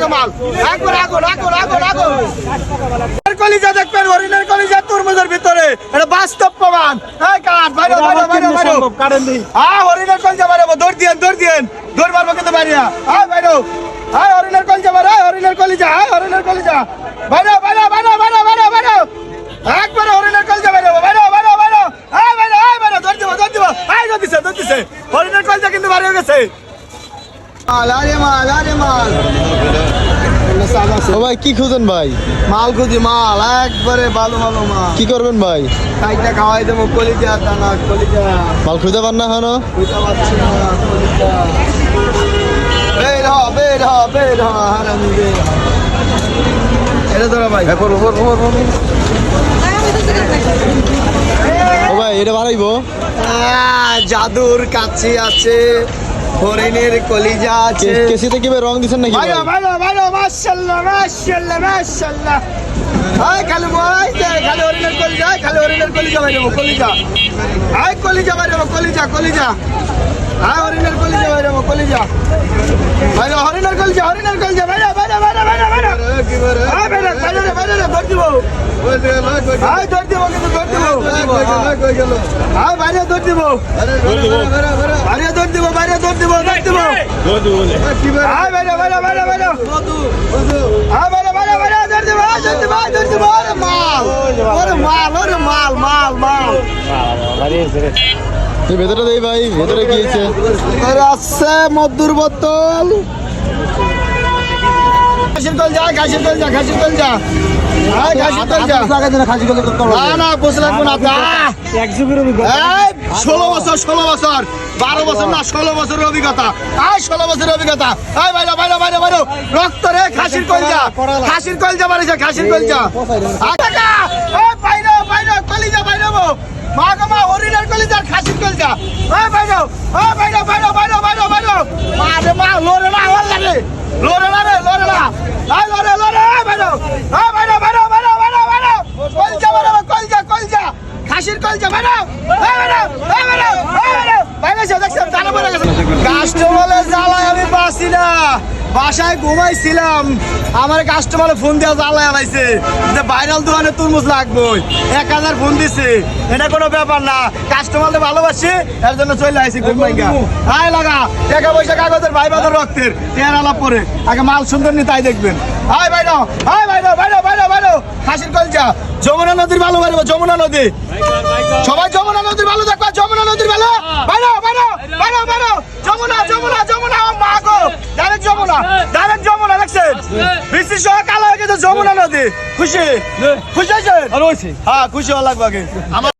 টাকা মাল একবার আগুন আগুন আগুন আগুন কলিজা দেখবেন হরিণের কলিজা তরমুজের ভিতরে এটা বাস্তব প্রমাণ এই কাট বাইরে বাইরে বাইরে বাইরে কাটেন দি হরিণের কলিজা বাইরে দৌড় দিয়েন দৌড় মারবো কিন্তু বাইরে বাইরে হরিণের কলিজা বাইরে হরিণের কলিজা বাইরে বাইরে বাইরে বাইরে বাইরে বাইরে একবারে হরিণের কলিজা বাইরে বাইরে বাইরে বাইরে বাইরে দৌড় দিব দৌড় হরিণের কলিজা কিন্তু বাইরে হয়ে গেছে মাল ও ভাই কি খুঁজেন ভাই? মাল খুঁজি মাল একবারে ভালো ভালো মাল কি করবেন ভাই? কাইটা খাওয়াই দেবো কলিজা দানা কলিজা মাল খুঁজে পান না হনো? বুঝতে পারছি না কলিজা বের হ হারামি বের হ এটা ধরো ভাই ও ভাই এটা বাড়াইবো? জাদুর কাছে আছে হরিণের কলিজা আছে কেসিতে কি ভাই রং দিছেন নাকি ভাই? ভালো মাশাআল্লাহ মাশাআল্লাহ মাশাআল্লাহ খালি ভাই খালি হরিণের কলিজা ভাই দেবো কলিজা কলিজা ভাই দেবো কলিজা হরিণের কলিজা ভাই দেবো কলিজা ভাই হরিণের কলিজা বাইরে দৌড় দিব কিন্তু দৌড় দিব বাইরে দৌড় দিব ভেতরে দেই ভাই, ভেতরে কি আছে? আছে মধুর বোতল খাসির কলজা না বসে লাগবো না 16 বছর 12 বছর না 16 বছরের অভিজ্ঞতা 16 বছরের অভিজ্ঞতা বাইরে রক্ত রে খাসির কলজা বাড়িছে খাসির কলজা বাইরে কলিজা বাইরে মা গো হরিণের কলিজা খাসির কলজা বাইরে মারে মা লোরে না কলজা খাসির কলজা কাস্টমারের জ্বালায় আমি বাঁচি না বাসায় ঘুমাইছিলাম আমার কাস্টমারে ফোন দেওয়া জ্বালায় আলাইছে যে ভাইরাল দোকানে তরমুজ লাগবে 1000 ফোন দিছে এটা কোনো ব্যাপার না কাস্টমারদের ভালোবাসি এর জন্য চলে আসি ঘুম ভাঙ্গা লাগা টাকা পয়সা কাগজের ভাই বাদর রক্তের টের আলাপ করে আগে মাল সুন্দর নি তাই দেখবেন বাইরে খাসির কলজা যমুনা নদীর ভালো বাড়বো যমুনা নদী সবাই যমুনা নদীর ভালো দেখবা যমুনা নদীর ভালো বাইরে যমুনা মা গো ডাইরেক্ট যমুনা দেখছেন বৃষ্টি সহ কালো হয়ে গেছে যমুনা নদী খুশি হয়েছে খুশি হওয়া লাগবে আগে